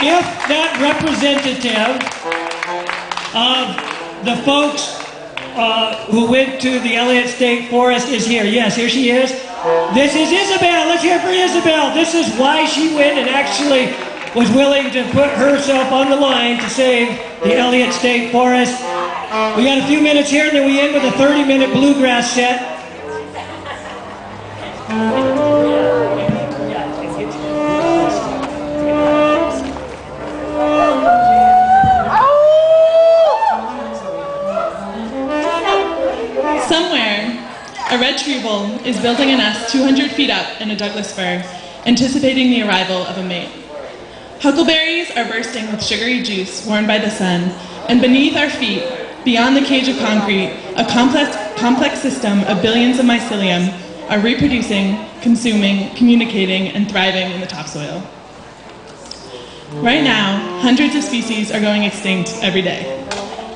if that representative of the folks who went to the Elliott State Forest is here. Yes, here she is. This is Isabelle. Let's hear it for Isabelle. This is why she went and actually was willing to put herself on the line to save the Elliott State Forest. We got a few minutes here, and then we end with a 30-minute bluegrass set. Somewhere, a red tree bull is building a nest 200 feet up in a Douglas fir, anticipating the arrival of a mate. Huckleberries are bursting with sugary juice warmed by the sun, and beneath our feet, beyond the cage of concrete, a complex system of billions of mycelium are reproducing, consuming, communicating, and thriving in the topsoil. Right now, hundreds of species are going extinct every day.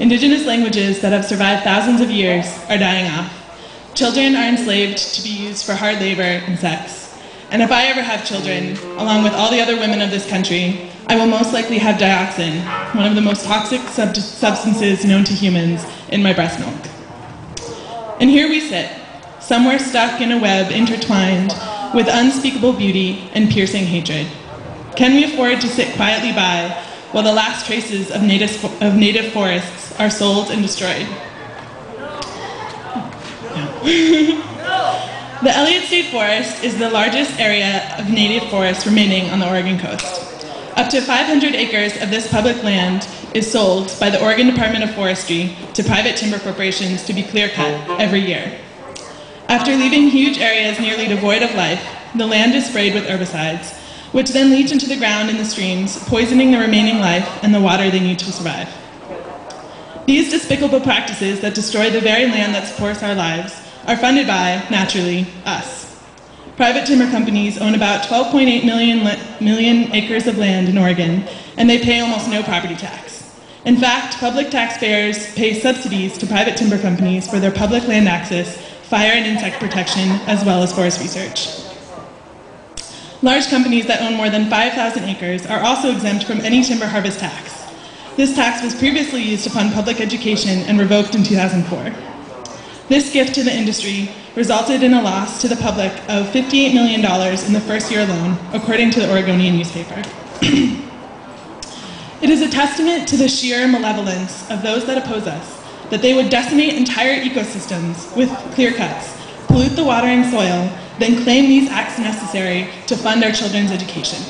Indigenous languages that have survived thousands of years are dying off. Children are enslaved to be used for hard labor and sex. And if I ever have children, along with all the other women of this country, I will most likely have dioxin, one of the most toxic substances known to humans, in my breast milk. And here we sit, somewhere stuck in a web intertwined with unspeakable beauty and piercing hatred. Can we afford to sit quietly by while the last traces of native forests are sold and destroyed? No. The Elliott State Forest is the largest area of native forest remaining on the Oregon coast. Up to 500 acres of this public land is sold by the Oregon Department of Forestry to private timber corporations to be clear-cut every year. After leaving huge areas nearly devoid of life, the land is sprayed with herbicides, which then leach into the ground and the streams, poisoning the remaining life and the water they need to survive. These despicable practices that destroy the very land that supports our lives are funded by, naturally, us. Private timber companies own about 12.8 million acres of land in Oregon, and they pay almost no property tax. In fact, public taxpayers pay subsidies to private timber companies for their public land access, fire and insect protection, as well as forest research. Large companies that own more than 5,000 acres are also exempt from any timber harvest tax. This tax was previously used to fund public education and revoked in 2004. This gift to the industry resulted in a loss to the public of $58 million in the first year alone, according to the Oregonian newspaper. It is a testament to the sheer malevolence of those that oppose us, that they would decimate entire ecosystems with clear cuts, pollute the water and soil, then claim these acts necessary to fund our children's education.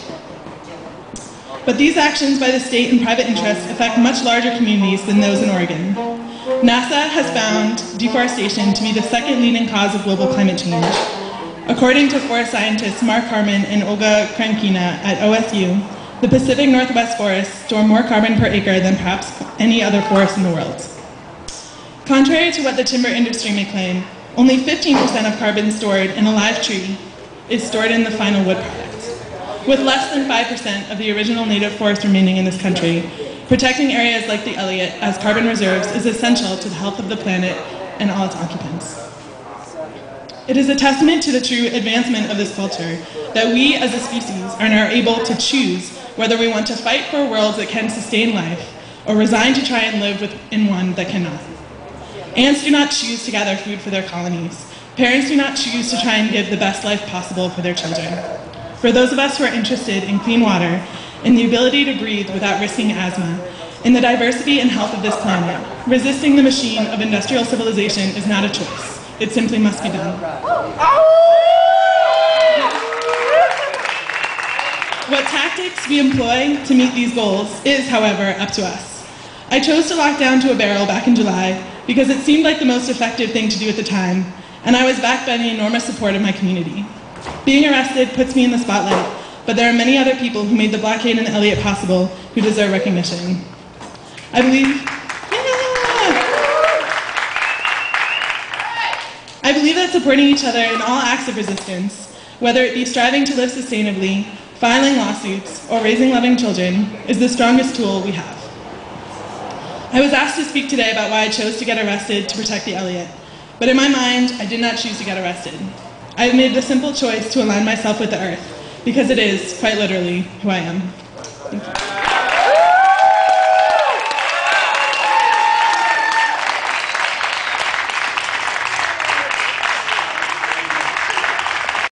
But these actions by the state and private interests affect much larger communities than those in Oregon. NASA has found deforestation to be the second leading cause of global climate change. According to forest scientists Mark Harmon and Olga Krankina at OSU, the Pacific Northwest forests store more carbon per acre than perhaps any other forest in the world. Contrary to what the timber industry may claim, only 15% of carbon stored in a live tree is stored in the final wood product. With less than 5% of the original native forest remaining in this country, protecting areas like the Elliott as carbon reserves is essential to the health of the planet and all its occupants. It is a testament to the true advancement of this culture that we as a species are now able to choose whether we want to fight for a world that can sustain life or resign to try and live in one that cannot. Ants do not choose to gather food for their colonies. Parents do not choose to try and give the best life possible for their children. For those of us who are interested in clean water, in the ability to breathe without risking asthma, in the diversity and health of this planet, resisting the machine of industrial civilization is not a choice. It simply must be done. What tactics we employ to meet these goals is, however, up to us. I chose to lock down to a barrel back in July because it seemed like the most effective thing to do at the time, and I was backed by the enormous support of my community. Being arrested puts me in the spotlight, but there are many other people who made the blockade in the Elliott possible who deserve recognition. I believe that supporting each other in all acts of resistance, whether it be striving to live sustainably, filing lawsuits, or raising loving children, is the strongest tool we have. I was asked to speak today about why I chose to get arrested to protect the Elliott, but in my mind, I did not choose to get arrested. I have made the simple choice to align myself with the earth, because it is, quite literally, who I am. Thank you.